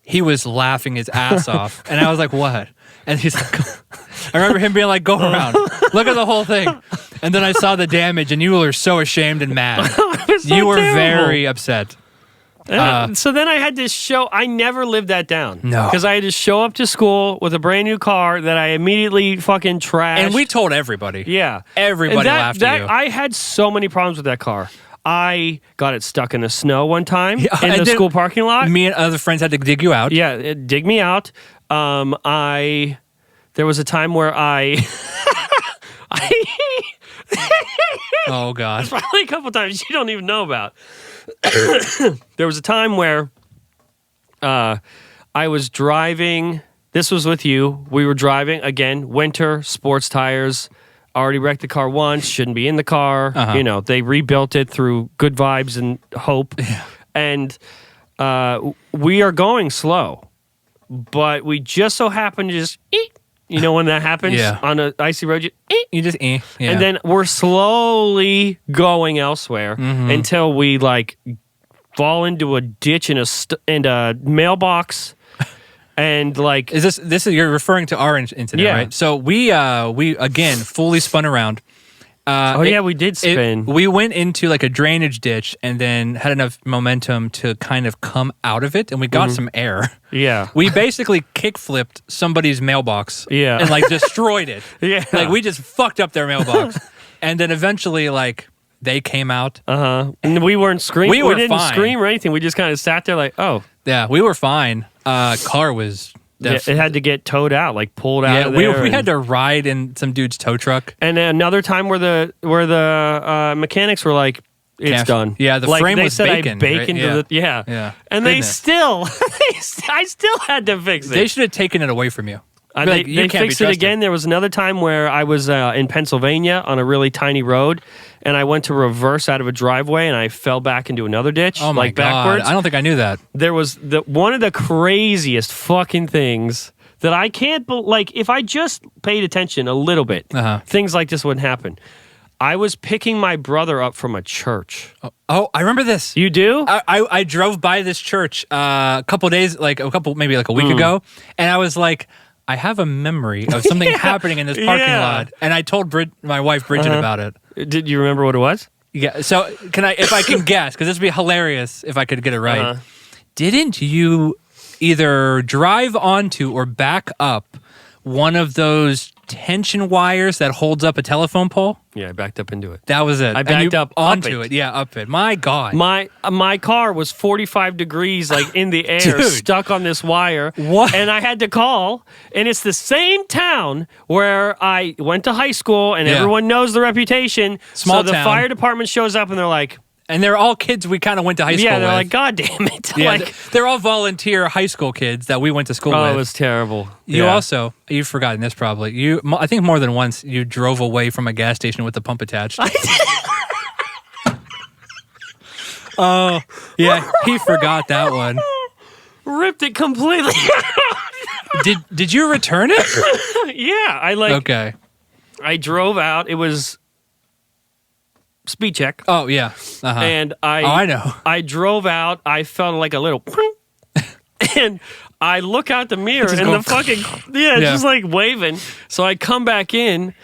he was laughing his ass off. And I was like, what? And he's like, I remember him being like, go around. Look at the whole thing. And then I saw the damage, and you were so ashamed and mad. You were very upset. So then I had to show, I never lived that down. No. Because I had to show up to school with a brand new car that I immediately fucking trashed. And we told everybody. Yeah. Everybody laughed at you. I had so many problems with that car. I got it stuck in the snow one time in the school parking lot. Me and other friends had to dig you out. Yeah, it dig me out. There was a time where Oh, God. probably a couple times you don't even know about. There was a time where I was driving. This was with you. We were driving, again, winter, sports tires. Already wrecked the car once, shouldn't be in the car. You know, they rebuilt it through good vibes and hope. Yeah. And we are going slow. But we just so happen to just eek. You know when that happens on an icy road? You just Yeah. And then we're slowly going elsewhere until we like fall into a ditch in a mailbox. And like, is this you're referring to our incident, right? So we again fully spun around. We did spin. We went into like a drainage ditch and then had enough momentum to kind of come out of it, and we got some air. Yeah. We basically kick-flipped somebody's mailbox. Yeah. And like destroyed it. Yeah. Like we just fucked up their mailbox. And then eventually like they came out. And we weren't screaming. We didn't scream or anything. We just kind of sat there like, oh. Yeah, we were fine. Car was it had to get towed out, like pulled out of there. We had to ride in some dude's tow truck. And then another time where the mechanics were like, it's done. Yeah, the frame was bacon. Yeah. And they still, I still had to fix it. They should have taken it away from you. They fixed it again. There was another time where I was in Pennsylvania on a really tiny road, and I went to reverse out of a driveway, and I fell back into another ditch, oh my God. backwards. I don't think I knew that. There was one of the craziest fucking things that I can't, if I just paid attention a little bit, things like this wouldn't happen. I was picking my brother up from a church. Oh, I remember this. You do? I drove by this church a couple days, maybe a week ago, and I was like, I have a memory of something happening in this parking lot, and I told my wife Bridget about it. Did you remember what it was? Yeah. So if I can guess, because this would be hilarious if I could get it right. Didn't you either drive onto or back up one of those tension wires that holds up a telephone pole? Yeah, I backed up into it. That was it. I backed up onto it. Yeah, up it. My God. My car was 45 degrees, like in the air, Dude. stuck on this wire. What? And I had to call, and it's the same town where I went to high school, and everyone knows the reputation. Small so the town. fire department shows up, and they're like, and they're all kids we kind of went to high school with. Yeah, they're like, God damn it. Yeah, they're all volunteer high school kids that we went to school with. Oh, it was terrible. You've forgotten this probably. I think more than once you drove away from a gas station with the pump attached. Oh, yeah, he forgot that one. Ripped it completely. Did you return it? Yeah, Okay. I drove out. It was speed check. Oh, yeah. And I know. I drove out. I felt like a little and I look out the mirror and the fucking just like waving. So I come back in.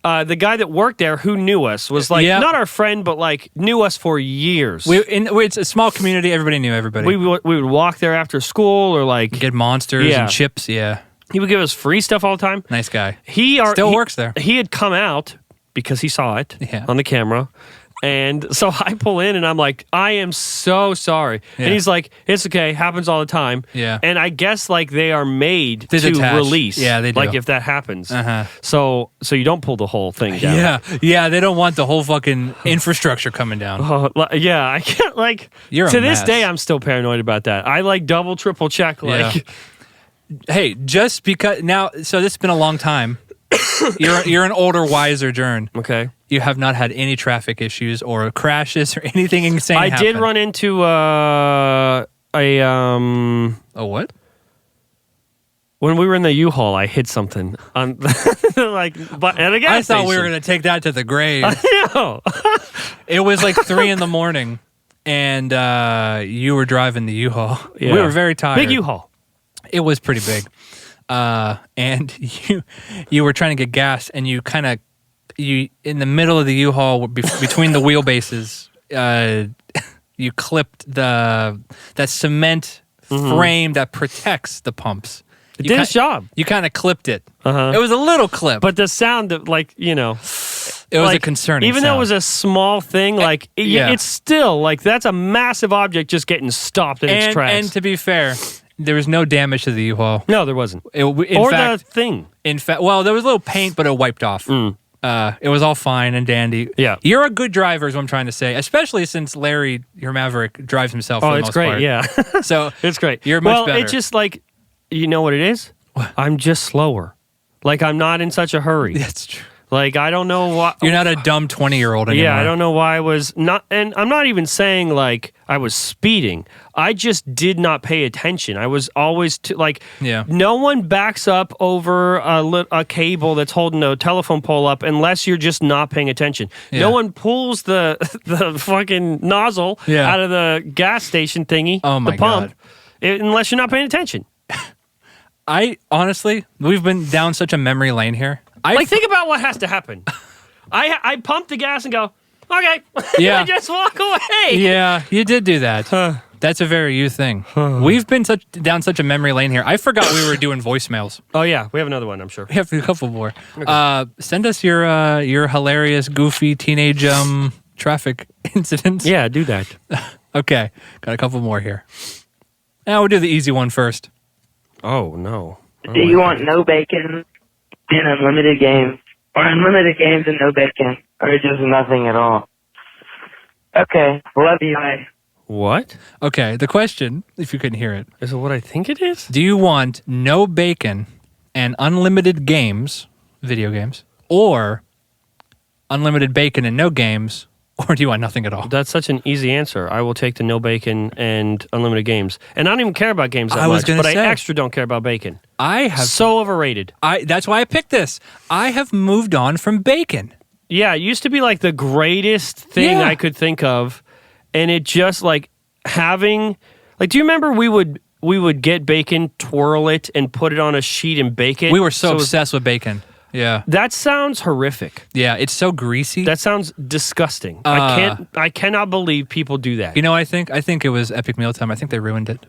The guy that worked there who knew us was like not our friend, but like knew us for years. It's a small community. Everybody knew everybody. We would walk there after school or like get monsters and chips. Yeah, he would give us free stuff all the time. Nice guy. He still works there. He had come out because he saw it on the camera. And so I pull in and I'm like, I am so sorry. Yeah. And he's like, it's okay, happens all the time. Yeah. And I guess like they are made to release. Yeah, they do. Like if that happens. So you don't pull the whole thing down. Yeah, they don't want the whole fucking infrastructure coming down. I can't like. You're to this day, I'm still paranoid about that. I like double, triple check. Like, hey, just because now. So this has been a long time. You're an older, wiser Jern. Okay. You have not had any traffic issues or crashes or anything insane I did run into a what? When we were in the U-Haul, I hit something on at a gas I thought station. we were going to take that to the grave. I know. It was like 3 a.m. and you were driving the U-Haul. Yeah. We were very tired. Big U-Haul. It was pretty big. And you were trying to get gas, and you in the middle of the U-Haul between the wheelbases, you clipped that cement frame that protects the pumps. It did its job. You kind of clipped it. It was a little clip, but the sound that, like, it was a concerning even sound. though it was a small thing, like it's still like that's a massive object just getting stopped in its tracks. And to be fair, there was no damage to the U-Haul. No, there wasn't. The thing. In fact, well, there was a little paint, but it wiped off. It was all fine and dandy. Yeah. You're a good driver is what I'm trying to say, especially since Larry, your Maverick, drives himself for the most part. Yeah. So it's great. You're much better. It's just like, you know what it is? What? I'm just slower. Like, I'm not in such a hurry. That's true. Like, I don't know why. You're not a dumb 20-year-old anymore. Yeah, I don't know why I was not. And I'm not even saying, like, I was speeding. I just did not pay attention. I was always, no one backs up over a cable that's holding a telephone pole up unless you're just not paying attention. Yeah. No one pulls the fucking nozzle out of the gas station thingy, the pump, unless you're not paying attention. I honestly, we've been down such a memory lane here. Think about what has to happen. I pump the gas and go, okay. Yeah. I just walk away. Yeah, you did do that. That's a very you thing. We've been down such a memory lane here. I forgot we were doing voicemails. Oh, yeah. We have another one, I'm sure. We have a couple more. Okay. Send us your hilarious, goofy teenage traffic incidents. Yeah, do that. Okay. Got a couple more here. Now we'll do the easy one first. Oh, no. Do you want no bacon and unlimited games, or unlimited games and no bacon, or just nothing at all? Okay, love you. Bye. What? Okay, the question, if you couldn't hear it. Is it what I think it is? Do you want no bacon and unlimited games, video games, or unlimited bacon and no games, or do you want nothing at all? That's such an easy answer. I will take the no bacon and unlimited games. And I don't even care about games that much, but I extra don't care about bacon. I have so overrated. That's why I picked this. I have moved on from bacon. Yeah, it used to be like the greatest thing I could think of, and it just like having do you remember we would get bacon, twirl it, and put it on a sheet and bake it? We were so obsessed with bacon. Yeah. That sounds horrific. Yeah, it's so greasy. That sounds disgusting. I cannot believe people do that. You know, I think it was Epic Mealtime. I think they ruined it.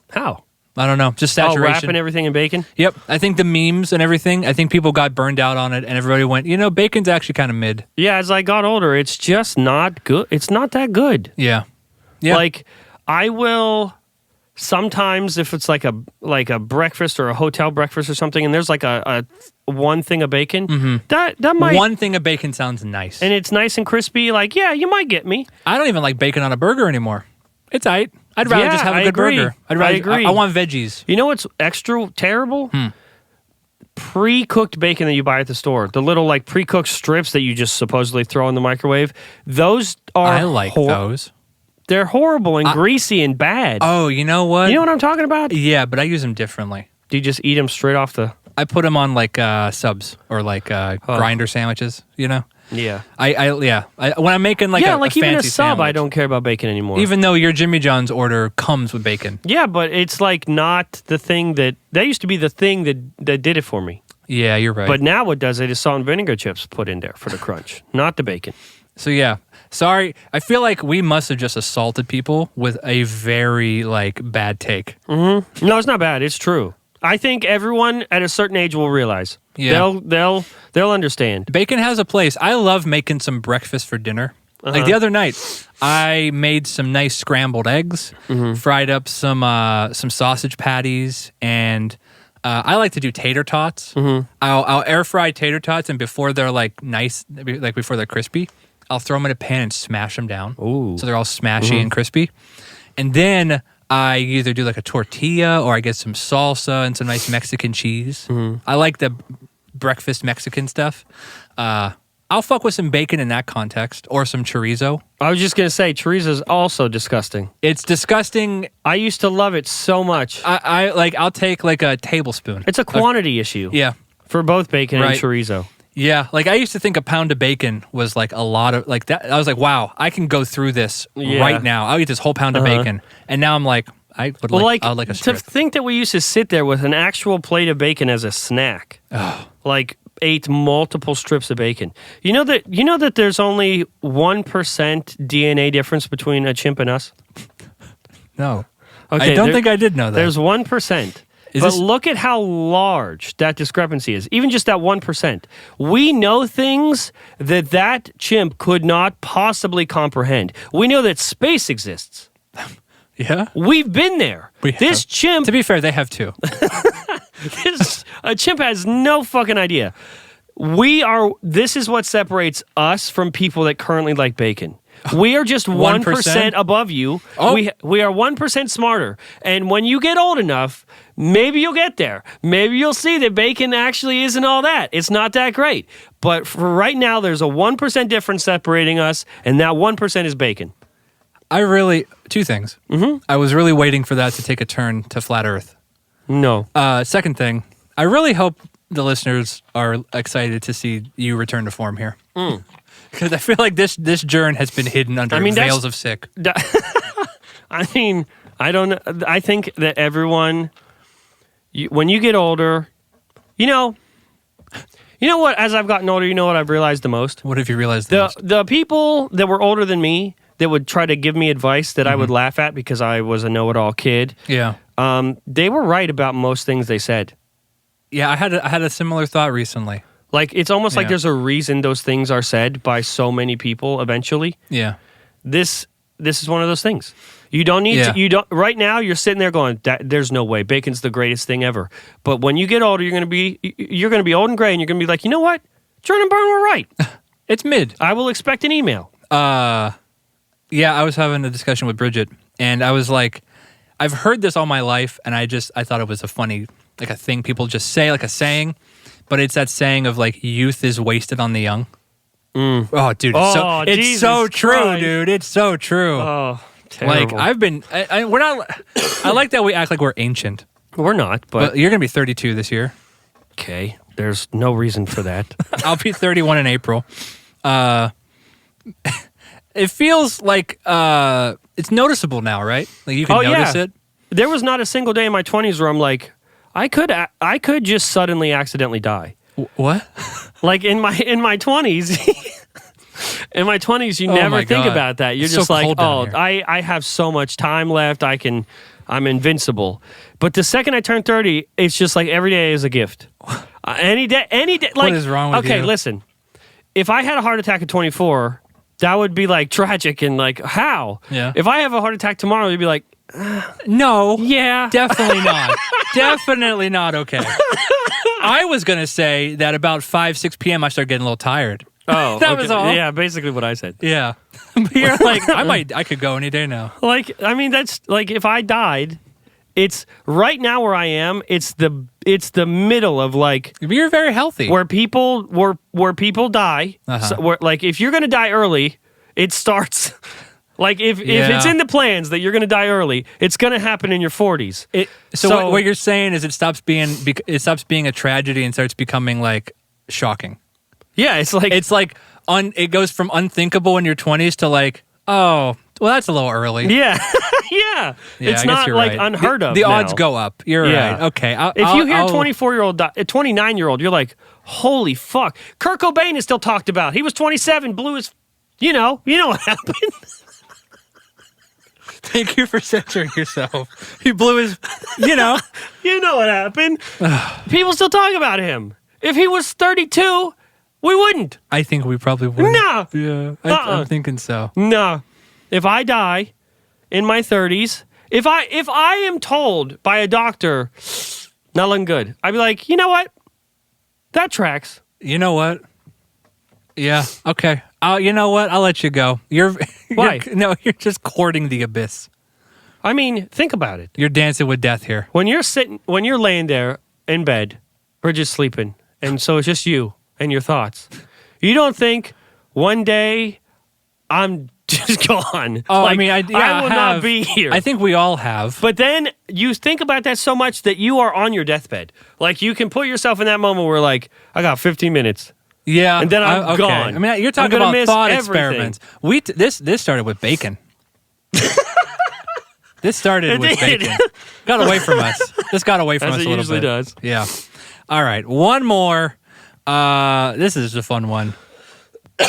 How? I don't know. Just saturation. Wrapping everything in bacon? Yep. I think the memes and everything, I think people got burned out on it and everybody went, bacon's actually kind of mid. Yeah, as I got older, it's just not good. It's not that good. Yeah. Yeah. Like, I will sometimes, if it's like a breakfast or a hotel breakfast or something, and there's like a one thing of bacon, that might... One thing of bacon sounds nice. And it's nice and crispy, like, yeah, you might get me. I don't even like bacon on a burger anymore. It's aight. I'd rather just have a good burger. I agree. I want veggies. You know what's extra terrible? Pre-cooked bacon that you buy at the store. The little like pre-cooked strips that you just supposedly throw in the microwave. Those are... I like those. They're horrible and greasy and bad. Oh, you know what? You know what I'm talking about? Yeah, but I use them differently. Do you just eat them straight off the... I put them on like subs or like grinder sandwiches, Yeah. When I'm making like a like even a fancy sub, sandwich, I don't care about bacon anymore. even though your Jimmy John's order comes with bacon. Yeah, but it's like not the thing that used to be the thing that did it for me. Yeah, you're right. But now what does it is salt and vinegar chips put in there for the crunch, not the bacon. So yeah, sorry. I feel like we must have just assaulted people with a very like bad take. Mm-hmm. No, it's not bad. It's true. I think everyone at a certain age will realize. Yeah. They'll understand. Bacon has a place. I love making some breakfast for dinner. Like the other night, I made some nice scrambled eggs, fried up some sausage patties, and I like to do tater tots. I'll air fry tater tots, and before they're like nice, like before they're crispy, I'll throw them in a pan and smash them down. Ooh. So they're all smashy and crispy. And then I either do like a tortilla or I get some salsa and some nice Mexican cheese. I like the breakfast Mexican stuff. I'll fuck with some bacon in that context or some chorizo. I was just going to say, chorizo is also disgusting. It's disgusting. I used to love it so much. I'll take like a tablespoon. It's a quantity issue. Yeah. For both bacon and chorizo. Yeah, like I used to think a pound of bacon was like a lot of like that. I was like, wow, I can go through this right now. I'll eat this whole pound of bacon, and now I'm like, I would like a strip. To think that we used to sit there with an actual plate of bacon as a snack, like ate multiple strips of bacon. You know that there's only 1% DNA difference between a chimp and us. No, okay, I don't think I did know that. There's 1%. Look at how large that discrepancy is. Even just that 1%. We know things that chimp could not possibly comprehend. We know that space exists. Yeah? We've been there. This chimp... To be fair, they have too. A chimp has no fucking idea. This is what separates us from people that currently like bacon. We are just 1% above you. Oh. We are 1% smarter. And when you get old enough, maybe you'll get there. Maybe you'll see that bacon actually isn't all that. It's not that great. But for right now, there's a 1% difference separating us, and that 1% is bacon. Two things. Mm-hmm. I was really waiting for that to take a turn to flat Earth. No. Second thing, I really hope the listeners are excited to see you return to form here. Because I feel like this Jern has been hidden under veils of sick. I mean, I don't know. I think that everyone, when you get older, you know what? As I've gotten older, you know what I've realized the most? What have you realized the most? The people that were older than me that would try to give me advice that I would laugh at because I was a know-it-all kid. Yeah. They were right about most things they said. Yeah, I had a similar thought recently. Like, it's almost like there's a reason those things are said by so many people eventually. Yeah. This is one of those things. You don't need to, right now you're sitting there going, there's no way. Bacon's the greatest thing ever. But when you get older, you're going to be old and gray and you're going to be like, you know what? Jern and Bern were right. It's mid. I will expect an email. Yeah, I was having a discussion with Bridget and I was like, I've heard this all my life and I thought it was a funny, like a thing people just say, like a saying. But it's that saying of like youth is wasted on the young. Oh, dude, it's so true, dude. It's so true. Oh, terrible. Like we're not. I like that we act like we're ancient. We're not, but you're gonna be 32 this year. Okay, there's no reason for that. I'll be 31 in April. It feels like it's noticeable now, right? Like you can notice it. There was not a single day in my 20s where I'm like, I could just suddenly accidentally die. What? Like in my 20s, in my 20s, you never think about that. You're just like, I have so much time left. I'm invincible. But the second I turn 30, it's just like every day is a gift. Any day. Like, what is wrong with you? Okay, listen. If I had a heart attack at 24, that would be like tragic and like how? Yeah. If I have a heart attack tomorrow, you'd be like, no. Yeah. Definitely not. Definitely not okay. I was going to say that about 5, 6 p.m. I started getting a little tired. Oh, that was all. Yeah, basically what I said. Yeah. But you're like, I could go any day now. Like, I mean, that's like if I died, it's right now where I am, it's the middle of like. You're very healthy. Where people die. So like if you're going to die early, it starts. Like if it's in the plans that you're going to die early, it's going to happen in your 40s. So what you're saying is it stops being a tragedy and starts becoming like shocking. Yeah, it's like it goes from unthinkable in your 20s to like, oh, well that's a little early. Yeah. Yeah. It's not like right. Unheard of. The odds go up. You're right. Okay. If you hear a 24-year-old, a 29-year-old, you're like, holy fuck. Kurt Cobain is still talked about. He was 27, blew his, you know what happened. Thank you for censoring yourself. He blew his, You know what happened. People still talk about him. If he was 32, we wouldn't. I think we probably wouldn't. No. Yeah, I'm thinking so. No. If I die in my 30s, if I am told by a doctor, not looking good, I'd be like, you know what? That tracks. You know what? Yeah. Okay. You know what? I'll let you go. Why? You're just courting the abyss. I mean, think about it. You're dancing with death here. When you're laying there in bed, or just sleeping, and so it's just you and your thoughts. You don't think one day I'm just gone. Oh, like, I will not be here. I think we all have. But then you think about that so much that you are on your deathbed. Like you can put yourself in that moment where like, I got 15 minutes. Yeah, And then I'm okay. gone. I mean, you're I'm talking gonna about miss thought everything. experiments. This started with bacon. This started It with did. bacon. Got away from us. This got away from As us it a little usually bit. does. Yeah. All right, one more. This is a fun one. Hey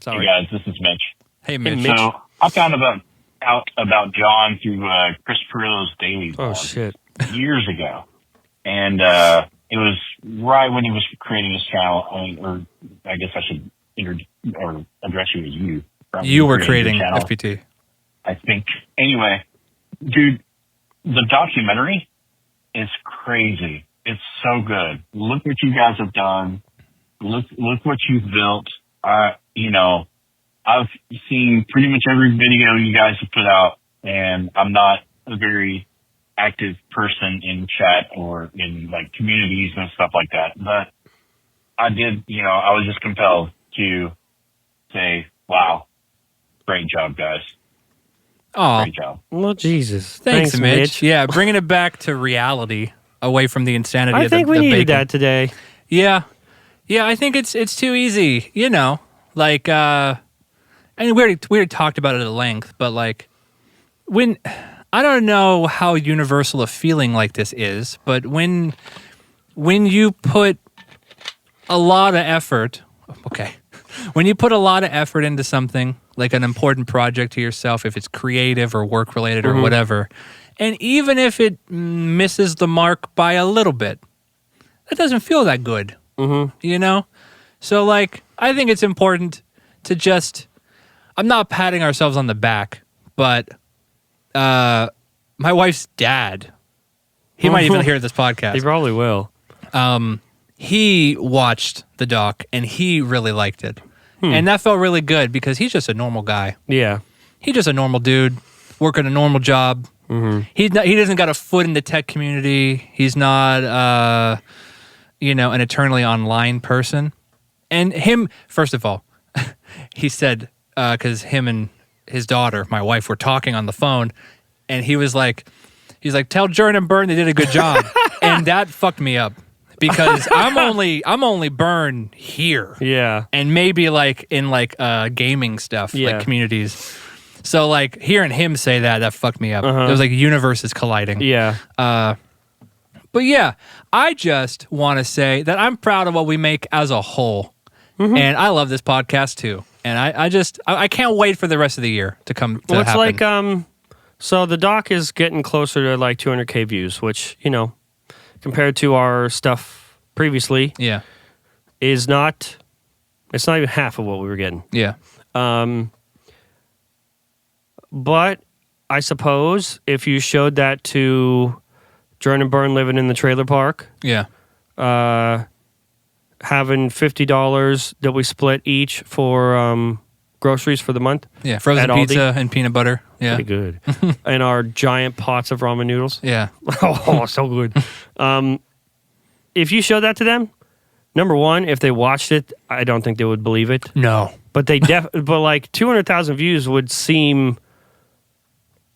guys, this is Mitch. Hey, Mitch. Mitch. So I found out about John through Chris Perillo's Daily Oh blog shit. years ago, and it was right when he was creating his channel. Or I guess I should address you as you. You were creating creating your channel, FPT. I think. Anyway, dude, the documentary is crazy. It's so good. Look what you guys have done. Look what you've built. I've seen pretty much every video you guys have put out, and I'm not a very active person in chat or in like communities and stuff like that. But I did, I was just compelled to say, wow, great job, guys. Oh, Great job. Well, Jesus. thanks, Mitch. Yeah, bringing it back to reality, away from the insanity. I think we the needed bacon. that today. Yeah, I think it's too easy. Like and we already talked about it at length, but like when I don't know how universal a feeling like this is, but when you put a lot of effort, when you put a lot of effort into something like an important project to yourself, if it's creative or work related or whatever, and even if it misses the mark by a little bit, that doesn't feel that good. So like I think it's important to just, I'm not patting ourselves on the back, but my wife's dad, he might even hear this They podcast. probably will. He watched the doc and he really liked it. And that felt really good because he's just a normal guy. Yeah. He's just a normal dude working a normal job. He doesn't got a foot in the tech community. He's not an eternally online person. And him, first of all, he said, because him and his daughter, my wife, were talking on the phone, and he's like, tell Jern and Bern they did a good job. And that fucked me up because I'm only Bern here. Yeah. And maybe like in like gaming stuff, like communities. So like hearing him say that fucked me up. It was like universes colliding. Yeah. But yeah, I just want to say that I'm proud of what we make as a whole. And I love this podcast too. And I can't wait for the rest of the year to come to Well, it's happen. like, so the doc is getting closer to like 200K views, which, compared to our stuff previously, Yeah. it's not even half of what we were getting. Yeah. But I suppose if you showed that to Jern and Bern living in the trailer park, Yeah. having $50 that we split each for groceries for the month. Yeah. Frozen At Aldi. pizza and peanut butter. Yeah. Pretty good. And our giant pots of ramen noodles. Yeah. Oh, so good. If you showed that to them, number one, if they watched it, I don't think they would believe it. No. But but like 200,000 views would seem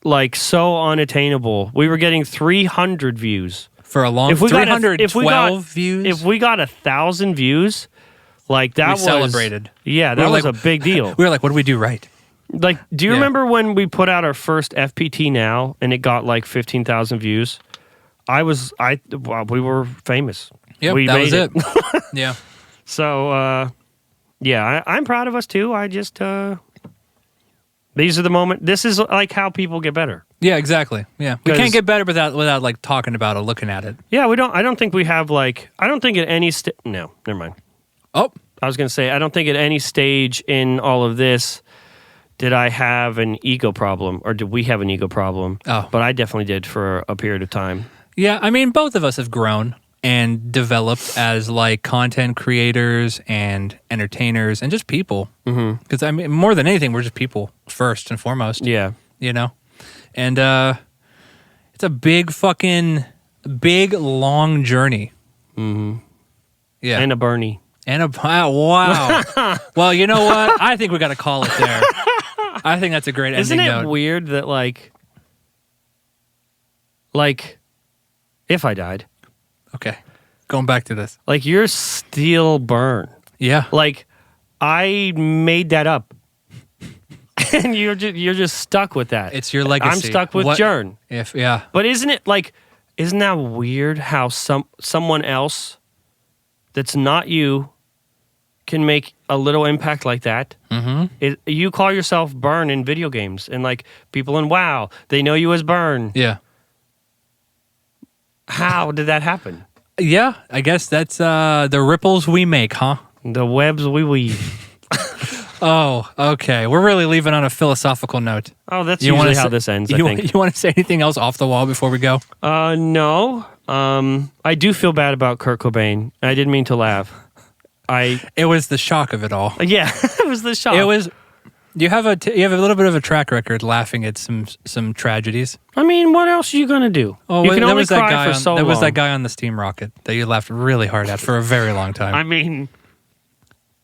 like so unattainable. We were getting 300 views. For a long 312 views. If we got 1,000 views, like that we was celebrated. Yeah, that We were was like- a big deal. We were like, what do we do right? Like, do you Yeah. remember when we put out our first FPT Now and it got like 15,000 views? We were famous. Yep, we that made was it. Yeah. So, I'm proud of us too. I just, these are the moment. This is like how people get better. Yeah, exactly. Yeah. We 'Cause- can't get better without like talking about it, looking at it. Yeah, I don't think we have like, I don't think at any, no, never mind. Oh, I was going to say, I don't think at any stage in all of this did I have an ego problem or did we have an ego problem. Oh. But I definitely did for a period of time. yeah. I mean, both of us have grown and developed as like content creators and entertainers and just people. Because I mean, more than anything, we're just people first and foremost. Yeah. And it's a big long journey. Yeah. And a Bernie. And wow. Well, you know what? I think we got to call it there. I think that's a great Isn't ending it note. weird that like if I died, Okay. Going back to this. Like, you're Steel Bern. Yeah. Like, I made that up. And you're just stuck with that. It's your legacy. I'm stuck with Jern. Yeah. But isn't that weird how someone else that's not you can make a little impact like that? Mm-hmm. You call yourself Bern in video games, and like people in WoW, they know you as Bern. Yeah. How did that happen? Yeah, I guess that's the ripples we make, huh? The webs we weave. Oh, okay. We're really leaving on a philosophical note. Oh, that's usually how this ends, I think. You want to say anything else off the wall before we go? No. I do feel bad about Kurt Cobain. I didn't mean to laugh. It was the shock of it all. Yeah, it was the shock. It was. You have a little bit of a track record laughing at some tragedies. I mean, what else are you gonna do? Oh, you can only that cry guy for so long. There was that guy on the steam rocket that you laughed really hard at for a very long time. I mean,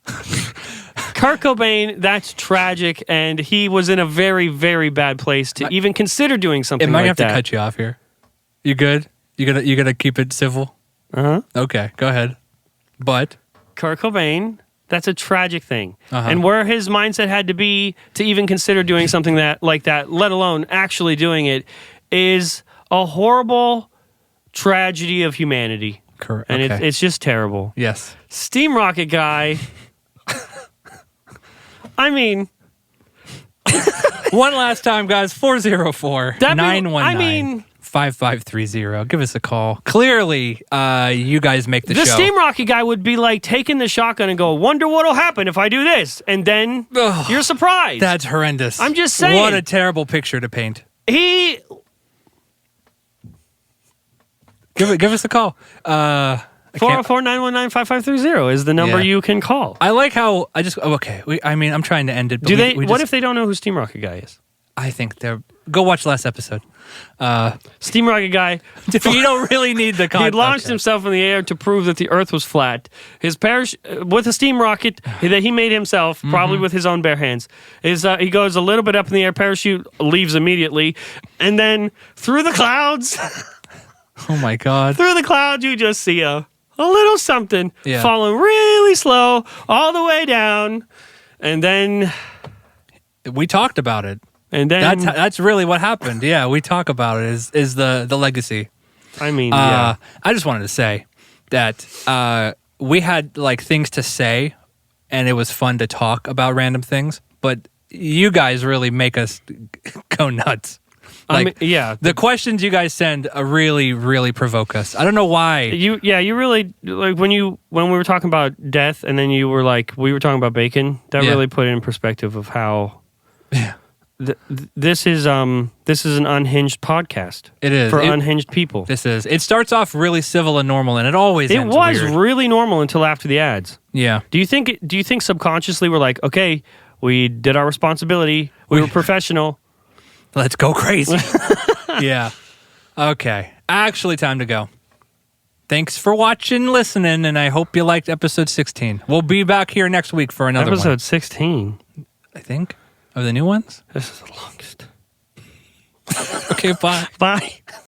Kurt Cobain, that's tragic, and he was in a very, very bad place to even consider doing something like that. It might have to cut you off here. You good? You gotta keep it civil? Uh-huh. Okay, go ahead. But Kurt Cobain, that's a tragic thing. And where his mindset had to be to even consider doing something like that, let alone actually doing it, is a horrible tragedy of humanity. Correct. And okay. it's just terrible. Yes. Steam Rocket guy. I mean, one last time, guys. 404-919. 5530. Give us a call. Clearly, you guys make the show. The Steam Rocket guy would be like taking the shotgun and go, wonder what'll happen if I do this. And then you're surprised. That's horrendous. I'm just saying. What a terrible picture to paint. He... Give us a call. 404-919-5530 is the number you can call. I like how I'm trying to end it. But what if they don't know who Steam Rocket guy is? I think go watch last episode. Steam Rocket guy. You don't really need the context. He launched himself in the air to prove that the Earth was flat. His with a steam rocket that he made himself, probably with his own bare hands. He goes a little bit up in the air. Parachute leaves immediately, and then through the clouds. Oh my God! Through the clouds, you just see a little something falling really slow all the way down, and then we talked about it. And then that's really what happened. Yeah, we talk about it. Is the legacy? I mean, I just wanted to say that we had like things to say, and it was fun to talk about random things. But you guys really make us go nuts. Like, the questions you guys send really, really provoke us. I don't know why. You really like when we were talking about death, and then you were like, we were talking about bacon. That really put it in perspective of how. Yeah. This is an unhinged podcast. It is for unhinged people. This is. It starts off really civil and normal, and it always ends weird. Really normal until after the ads. Yeah. Do you think subconsciously we're like, okay, we did our responsibility. We were professional. Let's go crazy. Yeah. Okay. Actually, time to go. Thanks for watching, listening, and I hope you liked episode 16. We'll be back here next week for another one. Episode 16. I think. Of the new ones? This is the longest. Okay, bye. Bye.